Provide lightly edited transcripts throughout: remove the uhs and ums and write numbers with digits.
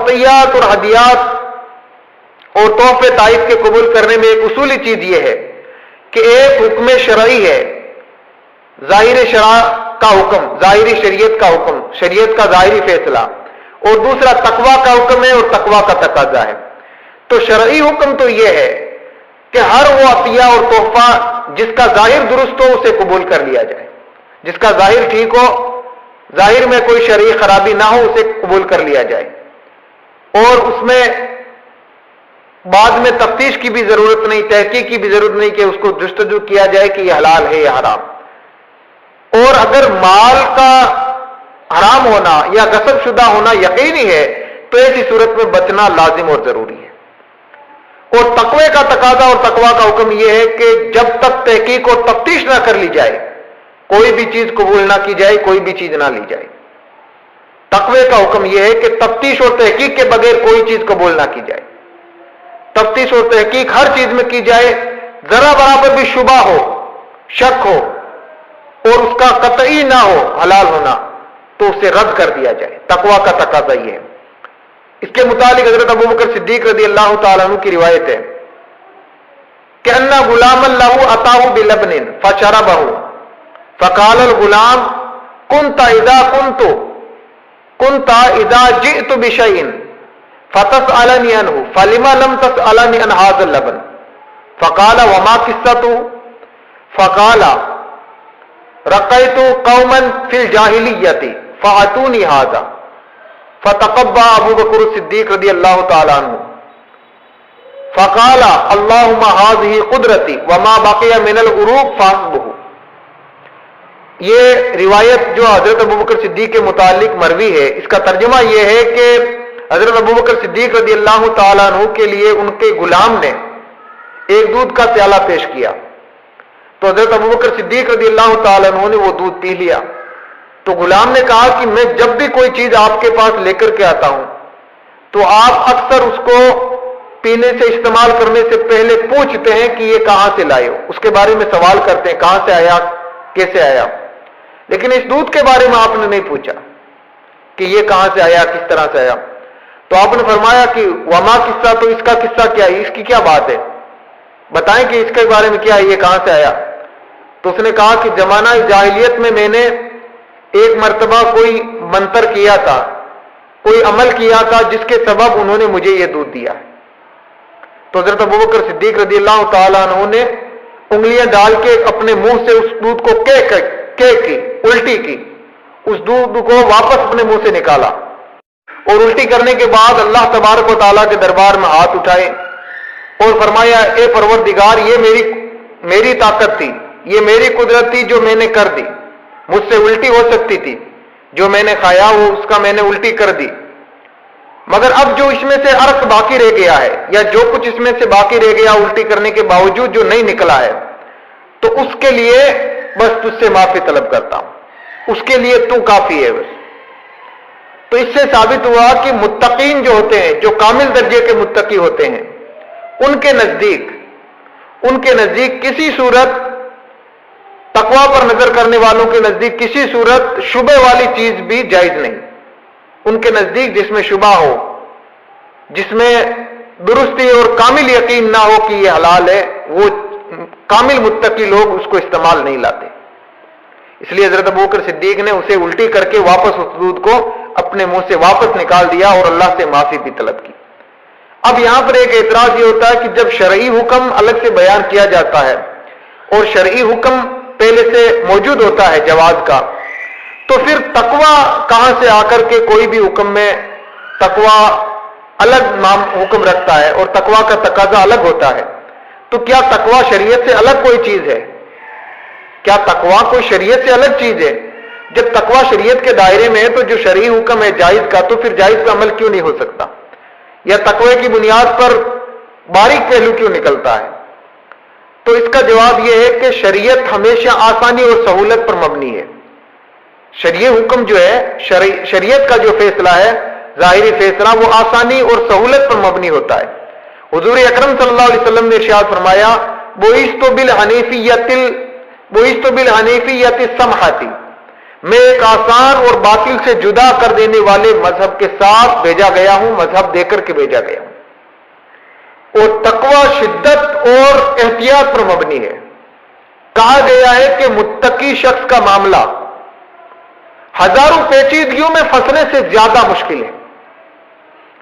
عطیات اور ہدیات اور تحفے تائید کے قبول کرنے میں ایک اصولی چیز یہ ہے کہ ایک حکم شرعی ہے، ظاہر شرع کا حکم، ظاہری شریعت کا حکم، شریعت کا ظاہری فیصلہ، اور دوسرا تقویٰ کا حکم ہے اور تقویٰ کا تقاضا ہے۔ تو شرعی حکم تو یہ ہے کہ ہر وہ عطیہ اور تحفہ جس کا ظاہر درست ہو اسے قبول کر لیا جائے، جس کا ظاہر ٹھیک ہو، ظاہر میں کوئی شرعی خرابی نہ ہو، اسے قبول کر لیا جائے، اور اس میں بعد میں تفتیش کی بھی ضرورت نہیں، تحقیق کی بھی ضرورت نہیں کہ اس کو جستجو کیا جائے کہ یہ حلال ہے یا حرام۔ اور اگر مال کا حرام ہونا یا غصب شدہ ہونا یقینی ہے تو ایسی صورت میں بچنا لازم اور ضروری ہے۔ اور تقوی کا تقاضا اور تقوی کا حکم یہ ہے کہ جب تک تحقیق اور تفتیش نہ کر لی جائے کوئی بھی چیز قبول نہ کی جائے، کوئی بھی چیز نہ لی جائے۔ تقوی کا حکم یہ ہے کہ تفتیش اور تحقیق کے بغیر کوئی چیز قبول نہ کی جائے، تفتیش اور تحقیق ہر چیز میں کی جائے، ذرا برابر بھی شبہ ہو، شک ہو اور اس کا قطعی نہ ہو حلال ہونا تو اسے رد کر دیا جائے۔ تقوی کا تقاضا یہ ہے۔ اس کے متعلق حضرت ابوبکر صدیق رضی اللہ تعالیٰ عنہ کی روایت ہے کہ ان غلام اللہ اتاه بلبن فشربه فقال الغلام كنت اذا جئت بشيء فتسألني عنه فلما لم تسألني عن هذا اللبن فقال وما قصته فقال رقيت قوما في الجاهلية فأتوني هذا فتقبى ابو بکر الصدیق رضی اللہ تعالی عنہ فقال اللهم هذه قدرتي وما بقي من العروق فاصبه۔ یہ روایت جو حضرت ابوبکر صدیق کے متعلق مروی ہے، اس کا ترجمہ یہ ہے کہ حضرت ابوبکر صدیق رضی اللہ تعالی عنہ کے لیے ان کے غلام نے ایک دودھ کا پیالہ پیش کیا تو حضرت ابوبکر صدیق رضی اللہ تعالی عنہ نے وہ دودھ پی لیا۔ تو غلام نے کہا کہ میں جب بھی کوئی چیز آپ کے پاس لے کر کے آتا ہوں تو آپ اکثر اس کو پینے سے، استعمال کرنے سے پہلے پوچھتے ہیں کہ یہ کہاں سے لائے ہو، اس کے بارے میں سوال کرتے ہیں کہاں سے آیا، کیسے آیا، لیکن اس دودھ کے بارے میں آپ نے نہیں پوچھا کہ یہ کہاں سے آیا، کس طرح سے آیا۔ تو آپ نے فرمایا کہ وما قصہ، تو اس کا قصہ کیا ہے، اس کی کیا بات ہے، بتائیں کہ اس کے بارے میں کیا ہے، یہ کہاں سے آیا۔ تو اس نے کہا کہ زمانہ جاہلیت میں نے ایک مرتبہ کوئی منتر کیا تھا، کوئی عمل کیا تھا جس کے سبب انہوں نے مجھے یہ دودھ دیا۔ تو حضرت ابوبکر صدیق رضی اللہ تعالیٰ عنہ نے انگلیاں ڈال کے اپنے منہ سے اس دودھ کو الٹی کی، اس دودھ کو واپس اپنے منہ سے نکالا اور الٹی کرنے کے بعد اللہ تبارک و تعالیٰ کے دربار میں ہاتھ اٹھائے اور فرمایا اے پروردگار، یہ میری طاقت تھی، یہ میری قدرت تھی جو میں نے کر دی، مجھ سے الٹی ہو سکتی تھی، جو میں نے کھایا وہ اس کا میں نے الٹی کر دی، مگر اب جو اس میں سے عرق باقی رہ گیا ہے یا جو کچھ اس میں سے باقی رہ گیا الٹی کرنے کے باوجود جو نہیں نکلا ہے تو اس کے لیے بس تجھ سے معافی طلب کرتا ہوں، اس کے لیے تو کافی ہے بس۔ تو اس سے ثابت ہوا کہ متقین جو ہوتے ہیں، جو کامل درجے کے متقی ہوتے ہیں، ان کے نزدیک کسی صورت، تقوی پر نظر کرنے والوں کے نزدیک کسی صورت شبہ والی چیز بھی جائز نہیں۔ ان کے نزدیک جس میں شبہ ہو، جس میں درستی اور کامل یقین نہ ہو کہ یہ حلال ہے، وہ کامل متقی لوگ اس کو استعمال نہیں لاتے۔ اس لیے حضرت ابوبکر صدیق نے اسے الٹی کر کے واپس اس دودھ کو اپنے منہ سے واپس نکال دیا اور اللہ سے معافی بھی طلب کی۔ اب یہاں پر ایک اعتراض یہ ہوتا ہے کہ جب شرعی حکم الگ سے بیان کیا جاتا ہے اور شرعی حکم پہلے سے موجود ہوتا ہے جواز کا، تو پھر تقوی کہاں سے آ کر کے کوئی بھی حکم میں تقوی الگ نام حکم رکھتا ہے اور تقوی کا تقاضا الگ ہوتا ہے؟ تو کیا تقوی شریعت سے الگ کوئی چیز ہے؟ کیا تقوی کوئی شریعت سے الگ چیز ہے؟ جب تقوی شریعت کے دائرے میں ہے تو جو شرعی حکم ہے جائز کا، تو پھر جائز کا عمل کیوں نہیں ہو سکتا؟ یا تقوی کی بنیاد پر باریک پہلو کیوں نکلتا ہے؟ تو اس کا جواب یہ ہے کہ شریعت ہمیشہ آسانی اور سہولت پر مبنی ہے۔ شرعی حکم جو ہے، شریعت کا جو فیصلہ ہے، ظاہری فیصلہ، وہ آسانی اور سہولت پر مبنی ہوتا ہے۔ حضور اکرم صلی اللہ علیہ وسلم نے ارشاد فرمایا بعثت بالحنیفیۃ السمحۃ میں ایک آسان اور باطل سے جدا کر دینے والے مذہب کے ساتھ بھیجا گیا ہوں، مذہب دے کر کے بھیجا گیا ہوں۔ اور تقوی شدت اور احتیاط پر مبنی ہے۔ کہا گیا ہے کہ متقی شخص کا معاملہ ہزاروں پیچیدگیوں میں پھنسنے سے زیادہ مشکل ہے۔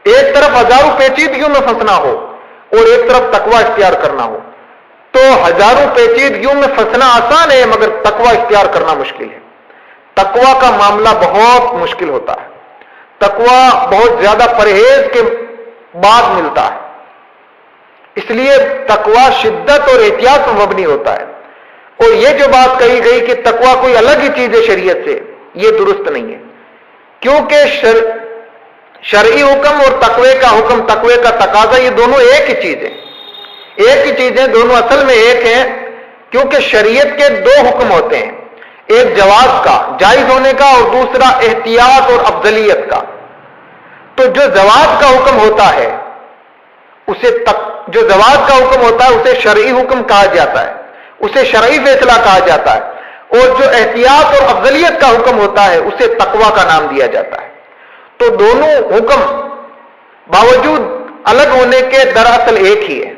ایک طرف ہزاروں پیچیدگیوں میں پھنسنا ہو اور ایک طرف تقوی اختیار کرنا ہو، تو ہزاروں پیچیدگیوں میں پھنسنا آسان ہے، مگر تقوی اختیار کرنا مشکل ہے۔ تقوی کا معاملہ بہت مشکل ہوتا ہے۔ تقوی بہت زیادہ پرہیز کے بعد ملتا ہے، اس لیے تقوی شدت اور احتیاط پر مبنی ہوتا ہے۔ اور یہ جو بات کہی گئی کہ تقوی کوئی الگ ہی چیز ہے شریعت سے، یہ درست نہیں ہے، کیونکہ شرعی حکم اور تقوی کا حکم، تقوی کا تقاضا، یہ دونوں ایک ہی چیز ہے، ایک ہی چیز ہے، دونوں اصل میں ایک ہیں، کیونکہ شریعت کے دو حکم ہوتے ہیں، ایک جواز کا، جائز ہونے کا، اور دوسرا احتیاط اور افضلیت کا۔ تو جو جواز کا حکم ہوتا ہے اسے شرعی حکم کہا جاتا ہے، اسے شرعی فیصلہ کہا جاتا ہے، اور جو احتیاط اور افضلیت کا حکم ہوتا ہے اسے تقوی کا نام دیا جاتا ہے۔ تو دونوں حکم باوجود الگ ہونے کے دراصل ایک ہی ہے۔